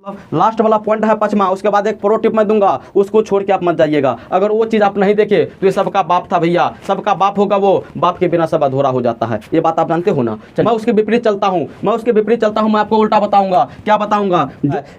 Last वाला point है 5वां, उसके बाद एक प्रो टिप मैं दूंगा, उसको छोड़ के आप मत जाइएगा। अगर वो चीज़ आप नहीं देखे तो ये सबका बाप था भैया, सबका बाप होगा, वो बाप के बिना सब अधूरा हो जाता है, ये बात आप जानते हो ना। मैं उसके विपरीत चलता हूँ, मैं आपको उल्टा बताऊंगा। क्या बताऊंगा?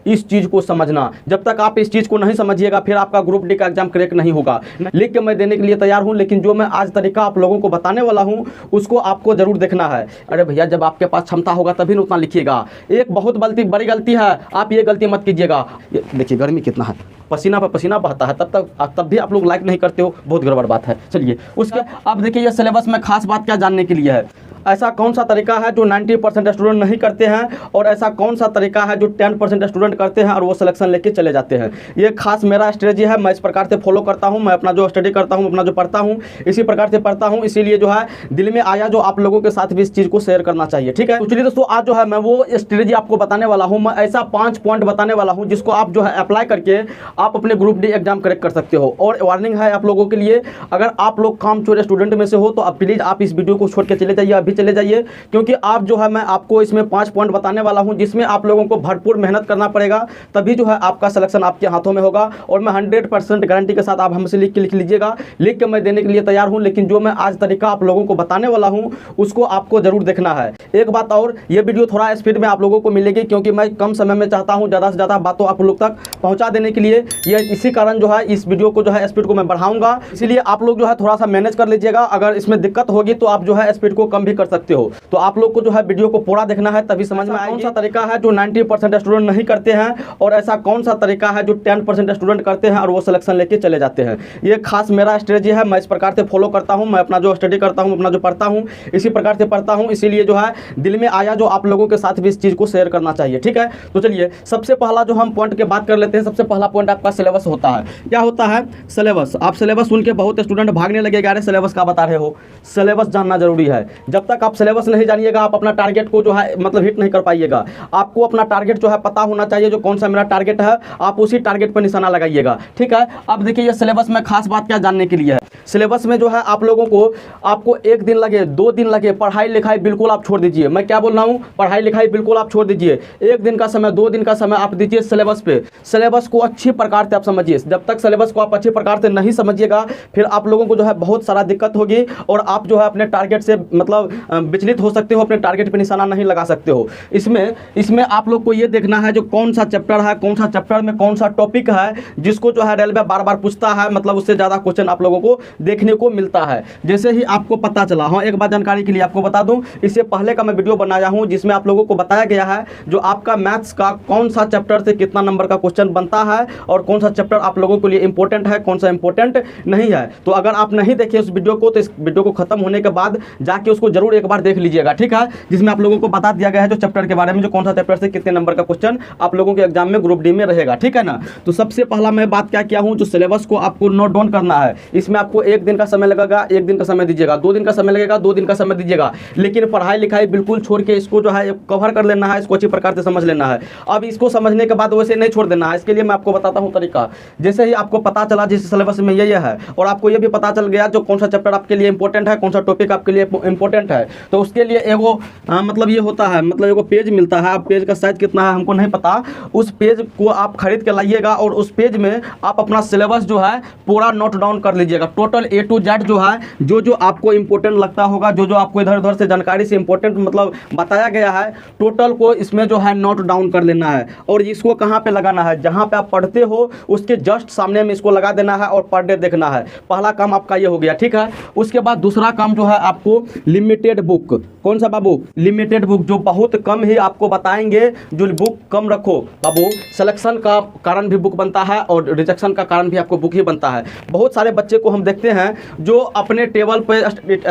इस चीज़ को समझना। जब तक आप इस चीज़ को नहीं समझिएगा फिर आपका ग्रुप डी का एग्जाम क्रैक नहीं होगा। लिख के मैं देने के लिए तैयार हूँ, लेकिन जो मैं आज तरीका आप लोगों को बताने वाला हूँ उसको आपको जरूर देखना है। अरे भैया, जब आपके पास क्षमता होगा तभी उतना लिखिएगा। एक बहुत बड़ी गलती है, आप ये गलती मत कीजिएगा। देखिए गर्मी कितना है, पसीना पर पसीना बहता है, तब भी आप लोग लाइक नहीं करते हो, बहुत गड़बड़ बात है। चलिए उसके अब देखिए, ये सिलेबस में खास बात क्या जानने के लिए है। ऐसा कौन सा तरीका है जो 90% स्टूडेंट नहीं करते हैं, और ऐसा कौन सा तरीका है जो 10% स्टूडेंट करते हैं और वो सिलेक्शन लेके चले जाते हैं। ये खास मेरा स्ट्रेटजी है, मैं इस प्रकार से फॉलो करता हूँ। मैं अपना जो स्टडी करता हूँ, अपना जो पढ़ता हूँ, इसी प्रकार से पढ़ता हूँ। इसीलिए जो है दिल में आया जो आप लोगों के साथ भी इस चीज़ को शेयर करना चाहिए। ठीक है, तो चलिए दोस्तों, आज जो है मैं वो स्ट्रेटजी आपको बताने वाला हूँ। मैं ऐसा 5 पॉइंट बताने वाला हूँ जिसको आप जो है अप्लाई करके आप अपने ग्रुप डी एग्जाम क्रैक कर सकते हो। और वार्निंग है आप लोगों के लिए, अगर आप लोग कामचोर स्टूडेंट में से हो तो आप प्लीज़ आप इस वीडियो को छोड़ के चले जाइए, अभी चले जाइए, क्योंकि आप जो है मैं आपको इसमें 5 पॉइंट बताने वाला हूं जिसमें आप लोगों को भरपूर मेहनत करना पड़ेगा, तभी जो है आपका सिलेक्शन आपके हाथों में होगा। और मैं 100% गारंटी के साथ आप हमसे लिख लीजिएगा, लिख के मैं देने के लिए तैयार हूं। लेकिन जो मैं आज तरीका आप लोगों को बताने वाला हूं उसको आपको जरूर देखना है। एक बात और, ये वीडियो थोड़ा स्पीड में आप लोगों को मिलेगी, क्योंकि मैं कम समय में चाहता हूँ ज़्यादा से ज़्यादा बातों आप लोग तक पहुँचा देने के लिए। ये इसी कारण जो है इस वीडियो को जो है स्पीड को मैं बढ़ाऊंगा, इसीलिए आप लोग जो है थोड़ा सा मैनेज कर लीजिएगा। अगर इसमें दिक्कत होगी तो आप जो है स्पीड को कम भी कर सकते हो। तो आप लोग को जो है वीडियो को पूरा देखना है, तभी समझ में आएगा कौन सा तरीका है जो 90% स्टूडेंट नहीं करते हैं, और ऐसा कौन सा तरीका है जो 10% स्टूडेंट करते हैं और वो सिलेक्शन लेके चले जाते हैं। ये खास मेरा स्ट्रेटजी है, मैं इस प्रकार से फॉलो करता हूँ। मैं अपना जो स्टडी करता हूँ, अपना जो पढ़ता हूँ, इसी प्रकार से पढ़ता हूँ। इसीलिए जो है दिल में आया जो आप लोगों के साथ भी इस चीज़ को शेयर करना चाहिए। ठीक है, तो चलिए सबसे पहला जो हम पॉइंट की बात कर लेते हैं। सबसे पहला पॉइंट आपका सिलेबस होता है। क्या होता है? सिलेबस। आप सिलेबस सुन के बहुत स्टूडेंट भागने लगेगा, अरे सिलेबस का बता रहे हो। सिलेबस जानना जरूरी है। जब तक आप सिलेबस नहीं जानिएगा आप अपना टारगेट को जो है मतलब हिट नहीं कर पाइएगा। आपको अपना टारगेट जो है पता होना चाहिए, जो कौन सा मेरा टारगेट है, आप उसी टारगेट पर निशाना लगाइएगा। ठीक है, अब देखिए ये सिलेबस में खास बात क्या जानने के लिए है। सिलेबस में जो है आप लोगों को आपको 1 दिन लगे, 2 दिन लगे, पढ़ाई लिखाई बिल्कुल आप छोड़ दीजिए। मैं क्या बोल रहा हूँ, पढ़ाई लिखाई बिल्कुल आप छोड़ दीजिए। 1 दिन का समय, 2 दिन का समय आप दीजिए सिलेबस पे। सिलेबस को अच्छी प्रकार से आप समझिए। जब तक सिलेबस को आप अच्छी प्रकार से नहीं समझिएगा फिर आप लोगों को जो है बहुत सारा दिक्कत होगी, और आप जो है अपने टारगेट से मतलब विचलित हो सकते हो, अपने टारगेट पर निशाना नहीं लगा सकते हो। इसमें आप लोग को ये देखना है जो कौन सा चैप्टर है, कौन सा चैप्टर में कौन सा टॉपिक है जिसको जो है रेलवे बार बार पूछता है, मतलब उससे ज़्यादा क्वेश्चन आप लोगों को देखने को मिलता है। जैसे ही आपको पता चला, हाँ एक बात जानकारी के लिए आपको बता दूं, इससे पहले का मैं वीडियो बनाया हूं जिसमें आप लोगों को बताया गया है जो आपका मैथ्स का कौन सा चैप्टर से कितना नंबर का क्वेश्चन बनता है, और कौन सा चैप्टर आप लोगों के लिए इंपॉर्टेंट है, कौन सा इंपॉर्टेंट नहीं है। तो अगर आप नहीं देखें उस वीडियो को तो इस वीडियो को खत्म होने के बाद जाके उसको जरूर एक बार देख लीजिएगा। ठीक है, जिसमें आप लोगों को बता दिया गया है जो चैप्टर के बारे में, जो कौन सा चैप्टर से कितने नंबर का क्वेश्चन आप लोगों के एग्जाम में ग्रुप डी में रहेगा। ठीक है ना, तो सबसे पहला मैं बात क्या किया हूं, जो सिलेबस को आपको नोट डाउन करना है। इसमें आपको 1 दिन का समय लगेगा, 1 दिन का समय दीजिएगा, 2 दिन का समय लगेगा, 2 दिन का समय दीजिएगा, लेकिन पढ़ाई लिखाई बिल्कुल छोड़ के इसको जो है कवर कर लेना है, इसको अच्छी प्रकार से समझ लेना है। अब इसको समझने के बाद वैसे नहीं छोड़ देना है, इसके लिए मैं आपको बताता हूँ तरीका। जैसे ही आपको पता चला जिस सिलेबस में ये है, और आपको ये भी पता चल गया जो कौन सा चैप्टर आपके लिए इंपॉर्टेंट है, कौन सा टॉपिक आपके लिए इंपॉर्टेंट है, तो उसके लिए एगो मतलब ये होता है, मतलब एगो पेज मिलता है। पेज का साइज कितना है हमको नहीं पता, उस पेज को आप खरीद के लाइएगा, और उस पेज में आप अपना सिलेबस जो है पूरा नोट डाउन कर लीजिएगा। टोटल A to Z जो है, जो आपको इंपॉर्टेंट लगता होगा, जो आपको इधर उधर से जानकारी से इंपॉर्टेंट मतलब बताया गया है, टोटल को इसमें जो है नोट डाउन कर लेना है। और इसको कहाँ पे लगाना है, जहाँ पे आप पढ़ते हो उसके जस्ट सामने में इसको लगा देना है और पर डे देखना है। पहला काम आपका ये हो गया। ठीक है, उसके बाद दूसरा काम जो है आपको लिमिटेड बुक, कौन सा बाबू, लिमिटेड बुक, जो बहुत कम ही आपको बताएंगे, जो बुक कम रखो बाबू। सिलेक्शन का कारण भी बुक बनता है और रिजेक्शन का कारण भी आपको बुक ही बनता है। बहुत सारे बच्चे को हम देखते हैं जो अपने टेबल पे,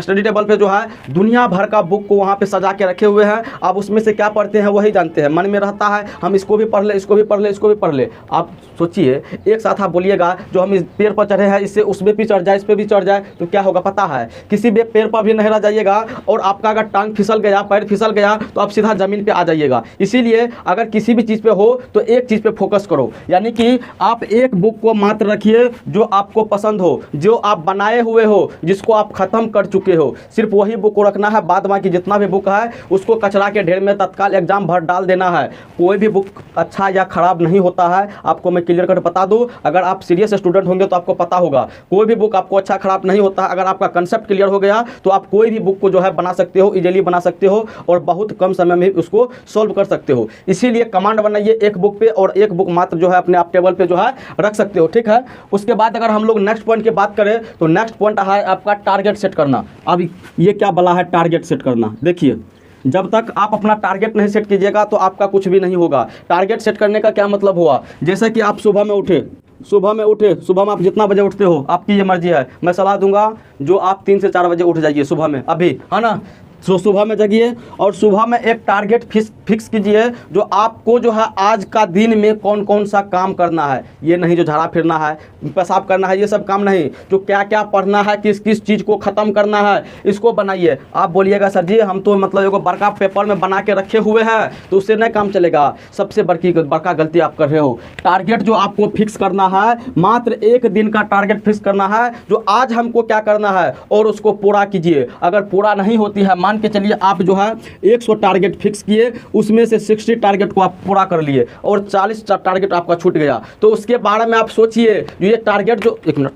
स्टडी टेबल पे जो है दुनिया भर का बुक को वहाँ पे सजा के रखे हुए हैं। अब उसमें से क्या पढ़ते हैं वही जानते हैं, मन में रहता है हम इसको भी पढ़ ले, इसको भी पढ़ ले, इसको भी पढ़ ले। ले। आप सोचिए, एक साथ आप बोलिएगा जो हम इस पेड़ पर चढ़े हैं इससे उस पे भी चढ़ जाए, इस पे भी चढ़ जाए, तो क्या होगा पता है? किसी भी पेड़ पर भी नहीं रह जाइएगा, और आपका अगर टांग फिसल गया, पैर फिसल गया, तो आप सीधा ज़मीन पे आ जाइएगा। इसीलिए अगर किसी भी चीज़ पे हो तो एक चीज़ पे फोकस करो, यानी कि आप एक बुक को मात्र रखिए जो आपको पसंद हो, जो आप बनाए हुए हो, जिसको आप ख़त्म कर चुके हो, सिर्फ वही बुक को रखना है। बाद बाकी जितना भी बुक है उसको कचरा के ढेर में तत्काल एग्जाम भर डाल देना है। कोई भी बुक अच्छा या ख़राब नहीं होता है, आपको मैं क्लियर कर बता दूं। अगर आप सीरियस स्टूडेंट होंगे तो आपको पता होगा, कोई भी बुक आपको अच्छा खराब नहीं होता। अगर आपका कंसेप्ट क्लियर हो गया तो आप कोई भी बुक को जो है बना सकते हो, इजीली बना सकते हो, और बहुत कम समय में उसको सॉल्व कर सकते हो। इसीलिए कमांड बनाइए एक बुक पे, और एक बुक मात्र जो है अपने आप टेबल पे जो है रख सकते हो, ठीक है। उसके बाद अगर हम लोग नेक्स्ट पॉइंट की बात करें तो नेक्स्ट पॉइंट है आपका टारगेट सेट करना। अब ये क्या बला है टारगेट सेट करना? देखिए, जब तक आप अपना टारगेट नहीं सेट कीजिएगा तो आपका कुछ भी नहीं होगा। टारगेट सेट करने का क्या मतलब हुआ? जैसे कि आप सुबह में उठे, सुबह में आप जितना बजे उठते हो आपकी ये मर्जी है। मैं सलाह दूंगा जो आप 3 से 4 बजे उठ जाइए सुबह में, अभी, है ना। तो सुबह में जगिए और सुबह में एक टारगेट फिक्स कीजिए जो आपको जो है आज का दिन में कौन कौन सा काम करना है। ये नहीं जो झाड़ा फिरना है, पेशाब करना है, ये सब काम नहीं। जो क्या क्या पढ़ना है, किस किस चीज़ को ख़त्म करना है, इसको बनाइए। आप बोलिएगा सर जी हम तो मतलब एगो बड़का पेपर में बना के रखे हुए हैं तो उससे नहीं काम चलेगा। सबसे बड़का गलती आप कर रहे हो। टारगेट जो आपको फिक्स करना है, मात्र एक दिन का टारगेट फिक्स करना है जो आज हमको क्या करना है, और उसको पूरा कीजिए। अगर पूरा नहीं होती है, मान के चलिए आप जो है 100 टारगेट फिक्स किए, उसमें से 60 टारगेट को आप पूरा कर लिए और 40 टारगेट आपका छूट गया, तो उसके बारे में आप सोचिए। जो ये टारगेट जो, एक मिनट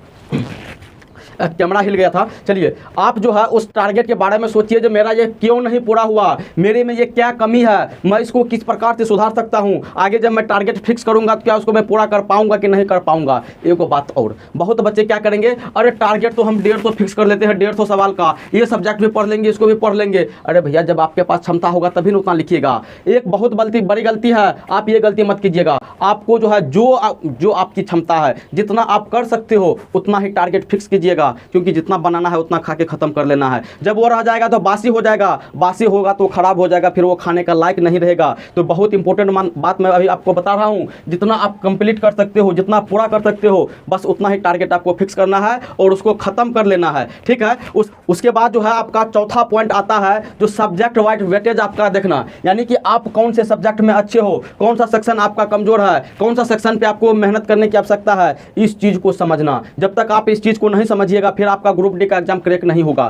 कैमरा हिल गया था, चलिए आप जो है उस टारगेट के बारे में सोचिए जो मेरा ये क्यों नहीं पूरा हुआ, मेरे में ये क्या कमी है, मैं इसको किस प्रकार से सुधार सकता हूँ। आगे जब मैं टारगेट फिक्स करूँगा तो क्या उसको मैं पूरा कर पाऊँगा कि नहीं कर पाऊँगा। एक बात और, बहुत बच्चे क्या करेंगे, अरे टारगेट तो हम 150 फिक्स कर लेते हैं, 150 सवाल का, ये सब्जेक्ट भी पढ़ लेंगे, इसको भी पढ़ लेंगे। अरे भैया जब आपके पास क्षमता होगा तभी ना उतना लिखिएगा। एक बहुत बड़ी गलती है, आप ये गलती मत कीजिएगा। आपको जो है जो आपकी क्षमता है, जितना आप कर सकते हो उतना ही टारगेट फिक्स कीजिएगा, क्योंकि जितना बनाना है उतना खा के खत्म कर लेना है। जब वो रह जाएगा तो बासी हो जाएगा, बासी होगा तो खराब हो जाएगा, फिर वो खाने का लायक नहीं रहेगा। तो बहुत इंपॉर्टेंट बात मैं अभी आपको बता रहा हूँ, जितना आप कंप्लीट कर सकते हो, जितना पूरा कर सकते हो, बस उतना ही टारगेट आपको फिक्स करना है और उसको खत्म कर लेना है, ठीक है। उसके बाद जो है आपका चौथा पॉइंट आता है जो सब्जेक्ट वाइज वेटेज आपका देखना, यानी कि आप कौन से सब्जेक्ट में अच्छे हो, कौन सा सेक्शन आपका कमजोर है, कौन सा सेक्शन पे आपको मेहनत करने की आवश्यकता है, इस चीज को समझना। जब तक आप इस चीज को नहीं समझिएगा फिर आपका ग्रुप डी का एग्जाम क्रैक नहीं होगा।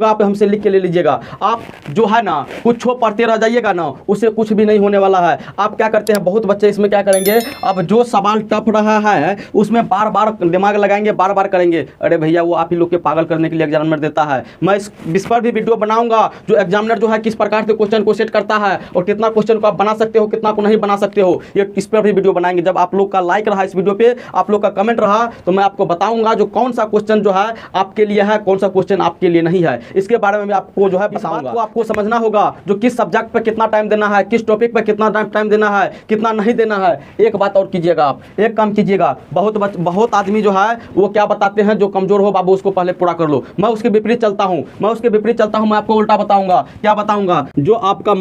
आप हमसे लिख के ले लीजिएगा। आप जो है ना कुछ पढ़ते रह जाइएगा ना, उससे कुछ भी नहीं होने वाला है। आप क्या करते हैं, बहुत बच्चे इसमें क्या करेंगे, अब जो सवाल टफ रहा है उसमें बार बार दिमाग लगाएंगे, बार बार करेंगे। अरे भैया वो आप ही लोग के पागल करने के लिए एग्जामिनर देता है। मैं इस पर भी वीडियो बनाऊंगा जो एग्जामिनर जो है किस प्रकार से क्वेश्चन को सेट करता है और कितना क्वेश्चन को आप बना सकते हो, कितना को नहीं बना सकते हो, ये इस पर भी वीडियो बनाएंगे। जब आप लोग का लाइक रहा इस वीडियो पे, आप लोग का कमेंट रहा, तो मैं आपको बताऊंगा जो कौन सा क्वेश्चन जो है आपके लिए है, कौन सा क्वेश्चन आपके लिए नहीं है। इसके बारे में भी आपको जो है बताऊंगा। आपको समझना होगा जो किस सब्जेक्ट पे कितना टाइम देना है, किस टॉपिक पे कितना टाइम देना है, कितना नहीं देना है। एक बात और कीजिएगा, आप एक काम कीजिएगा, बहुत आदमी जो है वो क्या बताते हैं, जो कमजोर हो बाबू उसको पहले पूरा कर लो। मैं उसके विपरीत चलता हूँ, मैं आपको उल्टा बताऊंगा। क्या बताऊंगा, जो आपका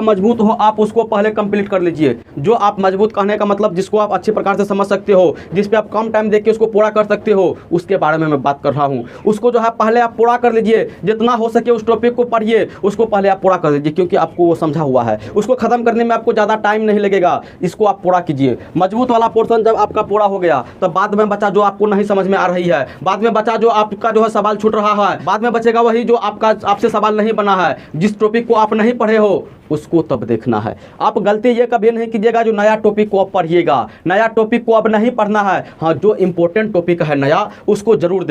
मजबूत हो आप उसको पहले कंप्लीट कर लीजिए। जो आप मजबूत कहने का मतलब जिसको आप अच्छी प्रकार से समझ सकते हो, जिस पे आप कम टाइम देके उसको पूरा कर सकते हो, उसके बारे में मैं बात कर रहा हूँ। उसको जो है पहले आप पूरा कर लीजिए, जितना हो सके उस टॉपिक को पढ़िए, उसको पहले आप पूरा कर लीजिए, क्योंकि आपको वो समझा हुआ है। उसको खत्म करने में आपको ज़्यादा टाइम नहीं लगेगा, इसको आप पूरा कीजिए। मजबूत वाला पोर्शन जब आपका पूरा हो गया तो बाद में बचा जो आपको नहीं समझ में आ रही है, बाद में बचा जो आपका जो है सवाल छूट रहा है, बाद में बचेगा वही जो आपसे सवाल नहीं बना है, जिस टॉपिक को आप नहीं पढ़े हो उसको तब देखना है। आप गलती ये कभी नहीं कीजिएगा जो नया टॉपिक को आप पढ़िएगा, नया टॉपिक को अब नहीं पढ़ना है। हाँ, जो इंपॉर्टेंट टॉपिक है नया उसको जरूर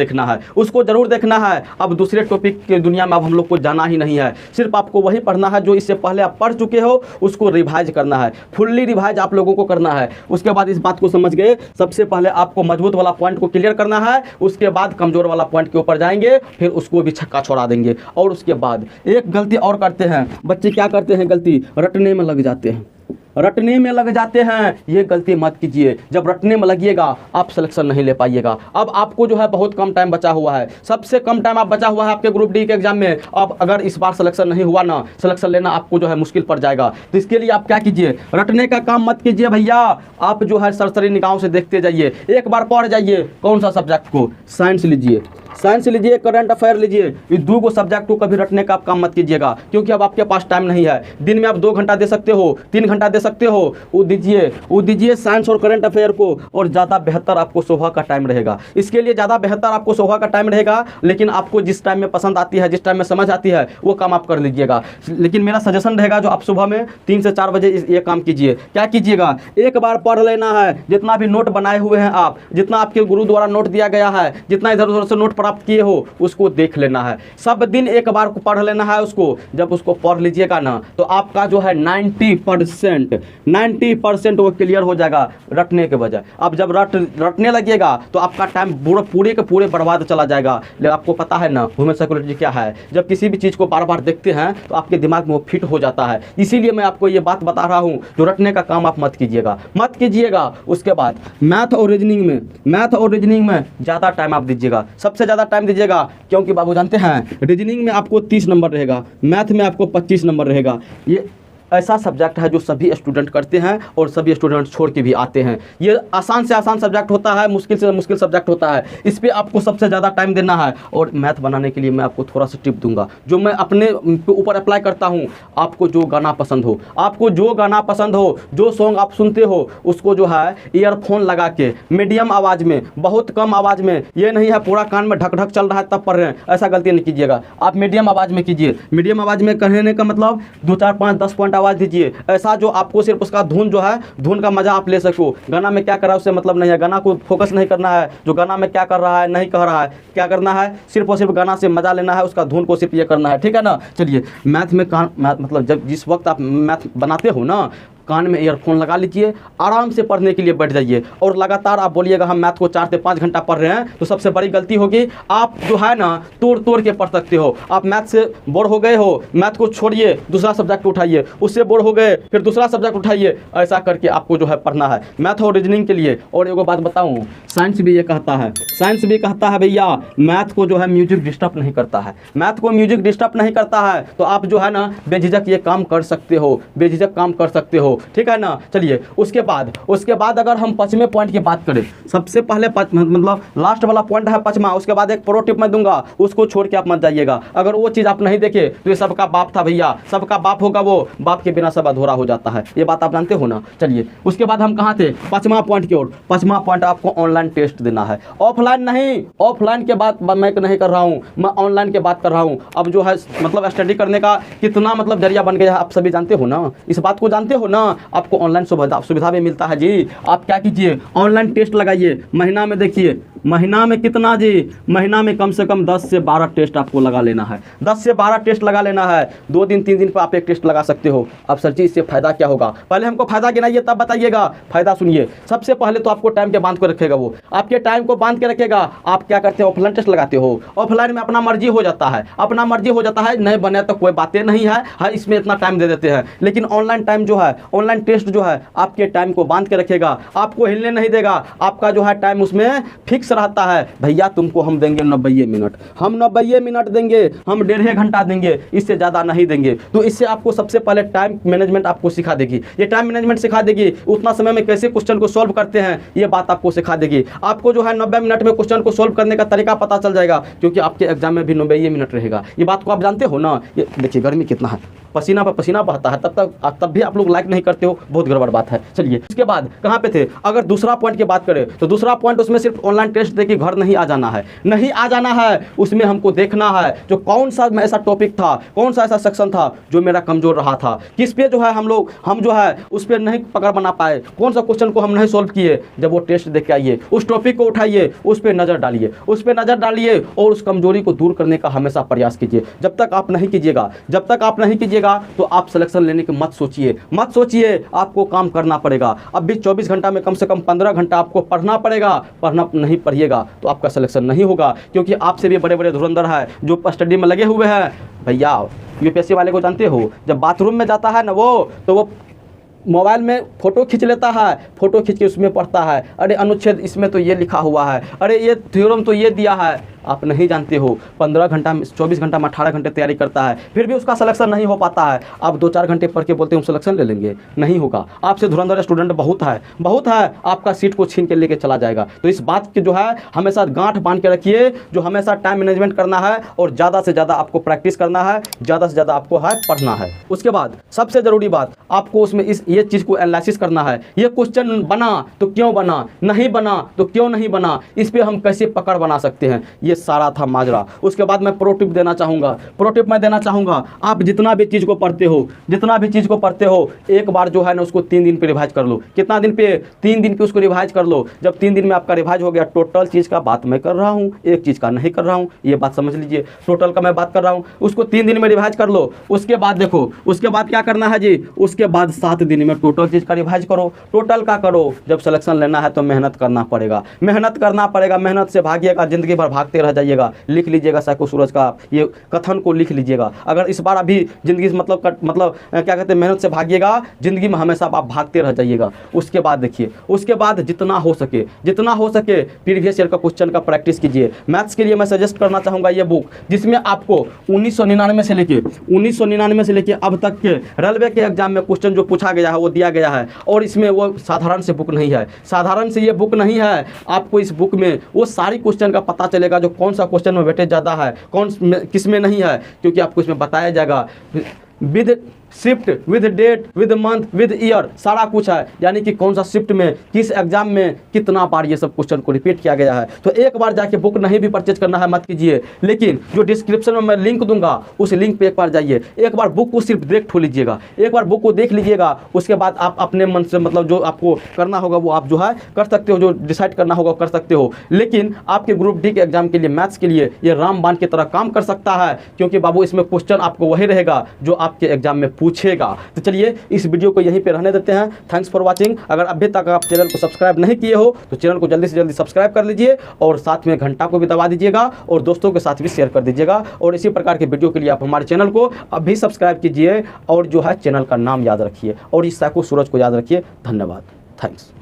देखना है, अब दूसरे टॉपिक की दुनिया में अब हम लोग को जाना ही नहीं है। सिर्फ आपको वही पढ़ना है जो इससे पहले आप पढ़ चुके हो, उसको रिवाइज करना है, फुल्ली रिवाइज आप लोगों को करना है। उसके बाद इस बात को समझ गए, सबसे पहले आपको मजबूत वाला पॉइंट को क्लियर करना है, उसके बाद कमजोर वाला पॉइंट के ऊपर जाएंगे, फिर उसको भी छक्का छोड़ा देंगे। और उसके बाद एक गलती और करते हैं बच्चे, क्या करते हैं, गलती रटने में लग जाते हैं। रटने में लग जाते हैं, ये गलती मत कीजिए। जब रटने में लगिएगा आप सिलेक्शन नहीं ले पाइएगा। अब आपको जो है बहुत कम टाइम बचा हुआ है, सबसे कम टाइम आप बचा हुआ है आपके ग्रुप डी के एग्जाम में। अब अगर इस बार सिलेक्शन नहीं हुआ ना, सिलेक्शन लेना आपको जो है मुश्किल पड़ जाएगा। तो इसके लिए आप क्या कीजिए, रटने का काम मत कीजिए भैया। आप जो है सरसरी निगाहों से देखते जाइए, एक बार पढ़ जाइए। कौन सा सब्जेक्ट को, साइंस लीजिए, साइंस लीजिए, करंट अफेयर लीजिए। ये दो को सब्जेक्ट को कभी रटने का आप काम मत कीजिएगा, क्योंकि अब आपके पास टाइम नहीं है। दिन में आप 2 घंटा दे सकते हो, 3 घंटा दे सकते हो, वो दीजिए साइंस और करंट अफेयर को। और ज़्यादा बेहतर आपको सुबह का टाइम रहेगा। इसके लिए ज़्यादा बेहतर आपको सुबह का टाइम रहेगा, लेकिन आपको जिस टाइम में पसंद आती है, जिस टाइम में समझ आती है, वो काम आप कर लीजिएगा। लेकिन मेरा सजेशन रहेगा जो आप सुबह में 3 से 4 बजे ये काम कीजिए। क्या कीजिएगा, एक बार पढ़ लेना है। जितना भी नोट बनाए हुए हैं आप, जितना आपके गुरु द्वारा नोट दिया गया है, जितना इधर उधर से नोट प्राप्त किए हो, उसको देख लेना है। सब दिन एक बार को पढ़ लेना है उसको। जब उसको पढ़ लीजिएगा ना, तो आपका जो है 90% वो क्लियर हो जाएगा रटने के बजाय। अब जब रटने लगिएगा तो आपका टाइम पूरे के पूरे बर्बाद चला जाएगा। लेकिन आपको पता है ना ह्यूमन साइकोलॉजी क्या है, जब किसी भी चीज़ को बार बार देखते हैं तो आपके दिमाग में वो फिट हो जाता है। इसीलिए मैं आपको ये बात बता रहा हूँ, जो रटने का काम आप मत कीजिएगा। उसके बाद मैथ और रीजनिंग में ज़्यादा टाइम आप दीजिएगा, सबसे ज़्यादा टाइम दीजिएगा। क्योंकि बाबू जानते हैं, रीजनिंग में आपको 30 नंबर रहेगा, मैथ में आपको 25 नंबर रहेगा। ये ऐसा सब्जेक्ट है जो सभी स्टूडेंट करते हैं और सभी स्टूडेंट छोड़ के भी आते हैं। ये आसान से आसान सब्जेक्ट होता है, मुश्किल से मुश्किल सब्जेक्ट होता है। इस पे आपको सबसे ज़्यादा टाइम देना है। और मैथ बनाने के लिए मैं आपको थोड़ा सा टिप दूंगा, जो मैं अपने ऊपर अप्लाई करता हूँ। आपको जो गाना पसंद हो, जो सॉन्ग आप सुनते हो, उसको जो है ईयरफोन लगा के मीडियम आवाज़ में, बहुत कम आवाज़ में, ये नहीं है पूरा कान में ढक ढक चल रहा है तब पढ़ रहे हैं, ऐसा गलती नहीं कीजिएगा। आप मीडियम आवाज़ में कीजिए। मीडियम आवाज़ में कहने का मतलब 2, 4, 5, 10 पॉइंट आवाज़ दीजिए, ऐसा जो आपको सिर्फ उसका धुन जो है, धुन का मजा आप ले सको। गाना में क्या कर रहा है उससे मतलब नहीं है, गाना को फोकस नहीं करना है, जो गाना में क्या कर रहा है नहीं कह रहा है। क्या करना है, सिर्फ और सिर्फ गाना से मजा लेना है, उसका धुन को सिर्फ ये करना है, ठीक है ना। चलिए, मैथ में मतलब जब जिस वक्त आप मैथ बनाते हो ना, कान में ईयरफोन लगा लीजिए, आराम से पढ़ने के लिए बैठ जाइए। और लगातार आप बोलिएगा हम मैथ को 4 से 5 घंटा पढ़ रहे हैं, तो सबसे बड़ी गलती होगी। आप जो है ना तोड़ के पढ़ सकते हो। आप मैथ से बोर हो गए हो, मैथ को छोड़िए, दूसरा सब्जेक्ट उठाइए, उससे बोर हो गए फिर दूसरा सब्जेक्ट उठाइए। ऐसा करके आपको जो है पढ़ना है मैथ और रीजनिंग के लिए। और एक बात बताऊँ, साइंस भी कहता है भैया, मैथ को जो है म्यूजिक डिस्टर्ब नहीं करता है। मैथ को म्यूजिक डिस्टर्ब नहीं करता है, तो आप जो है ना बेझिझक ये काम कर सकते हो, ठीक है ना। चलिए, उसके बाद अगर हम 5वें पॉइंट की बात करें, सबसे पहले मतलब लास्ट वाला पॉइंट है 5वां। उसके बाद एक प्रो टिप मैं दूंगा, उसको छोड़ के आप मत जाइएगा। अगर वो चीज़ आप नहीं देखे तो ये सबका बाप था भैया, सबका बाप होगा वो, बाप के बिना सब अधूरा हो जाता है। ये बात आप जानते हो ना। चलिए, उसके बाद हम कहाँ थे, 5वां पॉइंट की ओर। 5वां पॉइंट आपको ऑनलाइन टेस्ट देना है, ऑफलाइन नहीं। ऑफलाइन के बात मैं नहीं कर रहा हूँ, मैं ऑनलाइन की बात कर रहा हूँ। अब जो है मतलब स्टडी करने का कितना मतलब जरिया बन गया है, आप सभी जानते हो ना, इस बात को जानते हो ना। आपको ऑनलाइन सुविधा भी मिलता है जी। आप क्या कीजिए, ऑनलाइन टेस्ट लगाइए। महीना में देखिए, महीना में कितना जी, महीना में कम से कम 10 से 12 टेस्ट आपको लगा लेना है। 10 से 12 टेस्ट लगा लेना है। 2 दिन 3 दिन पर आप एक टेस्ट लगा सकते हो। अब सर जी इससे फ़ायदा क्या होगा, पहले हमको फ़ायदा गिनाइए तब बताइएगा। फ़ायदा सुनिए, सबसे पहले तो आपको टाइम के बांध कर रखेगा, वो आपके टाइम को बांध के रखेगा। आप क्या करते हो, ऑफलाइन टेस्ट लगाते हो। ऑफलाइन में अपना मर्जी हो जाता है, नहीं बने तो कोई बातें नहीं है, इसमें इतना टाइम दे देते हैं। लेकिन ऑनलाइन टाइम जो है, ऑनलाइन टेस्ट जो है, आपके टाइम को बांध के रखेगा, आपको हिलने नहीं देगा। आपका जो है टाइम उसमें फिक्स रहता है। भैया तुमको हम देंगे 90 मिनट, हम 90 मिनट देंगे, हम 1.5 घंटा देंगे, इससे ज़्यादा नहीं देंगे। तो इससे आपको सबसे पहले टाइम मैनेजमेंट आपको सिखा देगी। ये टाइम मैनेजमेंट सिखा देगी, उतना समय में कैसे क्वेश्चन को सॉल्व करते हैं, ये बात आपको सिखा देगी। आपको जो है 90 मिनट में क्वेश्चन को सॉल्व करने का तरीका पता चल जाएगा, क्योंकि आपके एग्जाम में भी 90 मिनट रहेगा। ये बात को आप जानते हो ना। ये देखिए गर्मी कितना है, पसीना पर पसीना बहता है, तब भी आप लोग लाइक नहीं करते हो, बहुत गड़बड़ बात है। चलिए, उसके बाद कहाँ पे थे, अगर दूसरा पॉइंट की बात करें तो दूसरा पॉइंट, उसमें सिर्फ ऑनलाइन टेस्ट देके घर नहीं आ जाना है, उसमें हमको देखना है जो कौन सा ऐसा टॉपिक था, कौन सा ऐसा सेक्शन था जो मेरा कमजोर रहा था, किस पे जो है हम जो है उस पर नहीं पकड़ बना पाए, कौन सा क्वेश्चन को हम नहीं सोल्व किए। जब वो टेस्ट देख के आइए, उस टॉपिक को उठाइए, उस पर नज़र डालिए और उस कमजोरी को दूर करने का हमेशा प्रयास कीजिए। जब तक आप नहीं कीजिएगा तो आप सिलेक्शन लेने की मत सोचिए, आपको काम करना पड़ेगा। अब भी 24 घंटा में कम से कम 15 घंटा आपको पढ़ना पड़ेगा। पढ़ना नहीं पढ़िएगा तो आपका सिलेक्शन नहीं होगा, क्योंकि आपसे भी बड़े बड़े धुरंधर है जो स्टडी में लगे हुए हैं। भैया यूपीएससी वाले को जानते हो, जब बाथरूम में जाता है ना वो, तो वो मोबाइल में फ़ोटो खींच लेता है, फ़ोटो खींच के उसमें पढ़ता है, अरे अनुच्छेद इसमें तो ये लिखा हुआ है, अरे ये थ्योरम तो ये दिया है। आप नहीं जानते हो, 15 घंटा में 24 घंटा में 18 घंटे तैयारी करता है, फिर भी उसका सिलेक्शन नहीं हो पाता है। आप 2-4 घंटे पढ़ के बोलते हैं हम सिलेक्शन ले लेंगे, नहीं होगा। आपसे धुरंधर स्टूडेंट बहुत है, आपका सीट को छीन के लेके चला जाएगा। तो इस बात की जो है हमेशा गांठ बांध के रखिए, जो हमेशा टाइम मैनेजमेंट करना है और ज़्यादा से ज़्यादा आपको प्रैक्टिस करना है, ज़्यादा से ज़्यादा आपको है पढ़ना है। उसके बाद सबसे ज़रूरी बात, आपको उसमें ये चीज़ को एनालिसिस करना है। ये क्वेश्चन बना तो क्यों बना, नहीं बना तो क्यों नहीं बना, इस पर हम कैसे पकड़ बना सकते हैं, ये सारा था माजरा। उसके बाद मैं प्रो टिप देना चाहूँगा, आप जितना भी चीज़ को पढ़ते हो, एक बार जो है ना उसको 3 दिन पे रिवाइज कर लो। कितना दिन पे? 3 दिन पे उसको रिवाइज कर लो। जब 3 दिन में आपका रिवाइज हो गया, टोटल चीज़ का बात मैं कर रहा हूँ, एक चीज़ का नहीं कर रहा हूँ, ये बात समझ लीजिए। टोटल का मैं बात कर रहा हूँ, उसको 3 दिन में रिवाइज कर लो। उसके बाद देखो, उसके बाद क्या करना है जी, उसके बाद 7 दिन में टोटल चीज़ का रिवाइज करो। टोटल का करो। जब सिलेक्शन लेना है तो मेहनत करना पड़ेगा, मेहनत से भागिएगा, ज़िंदगी भर भागते रह जाइएगा। लिख लीजिएगा साइको सूरज का ये कथन को लिख लीजिएगा। अगर इस बार अभी ज़िंदगी से मतलब क्या कहते हैं, मेहनत से भागिएगा, ज़िंदगी में हमेशा आप भागते रह जाइएगा। उसके बाद देखिए, उसके बाद जितना हो सके प्रीवियस ईयर का क्वेश्चन का प्रैक्टिस कीजिए। मैथ्स के लिए मैं सजेस्ट करना चाहूँगा ये बुक, जिसमें आपको 1999 से लेके अब तक के रेलवे के एग्जाम में क्वेश्चन जो पूछा गया है वो दिया गया है। और इसमें वो साधारण से बुक नहीं है, आपको इस बुक में वो सारी क्वेश्चन का पता चलेगा, जो कौन सा क्वेश्चन में वेटेज ज़्यादा है, किस में नहीं है, क्योंकि आपको इसमें बताया जाएगा with shift, with date, with month, with year, सारा कुछ है। यानी कि कौन सा शिफ्ट में, किस एग्जाम में कितना बार ये सब क्वेश्चन को रिपीट किया गया है। तो एक बार जाके बुक नहीं भी परचेज करना है मत कीजिए, लेकिन जो डिस्क्रिप्शन में मैं लिंक दूंगा उस लिंक पे एक बार जाइए, एक बार बुक को सिर्फ देख लीजिएगा, एक बार बुक को देख लीजिएगा। उसके बाद आप अपने मन से मतलब जो आपको करना होगा वो आप जो है कर सकते हो, जो डिसाइड करना होगा कर सकते हो। लेकिन आपके ग्रुप डी के एग्जाम के लिए, मैथ्स के लिए ये रामबाण की तरह काम कर सकता है, क्योंकि बाबू इसमें क्वेश्चन आपको वही रहेगा जो आपके एग्जाम में पूछेगा। तो चलिए इस वीडियो को यहीं पे रहने देते हैं। Thanks for watching. अगर अभी तक आप चैनल को सब्सक्राइब नहीं किए हो तो चैनल को जल्दी से जल्दी सब्सक्राइब कर लीजिए और साथ में घंटा को भी दबा दीजिएगा और दोस्तों के साथ भी शेयर कर दीजिएगा। और इसी प्रकार के वीडियो के लिए आप हमारे चैनल को अभी सब्सक्राइब कीजिए और जो है चैनल का नाम याद रखिए और इस साइको सूरज को याद रखिए। धन्यवाद। थैंक्स।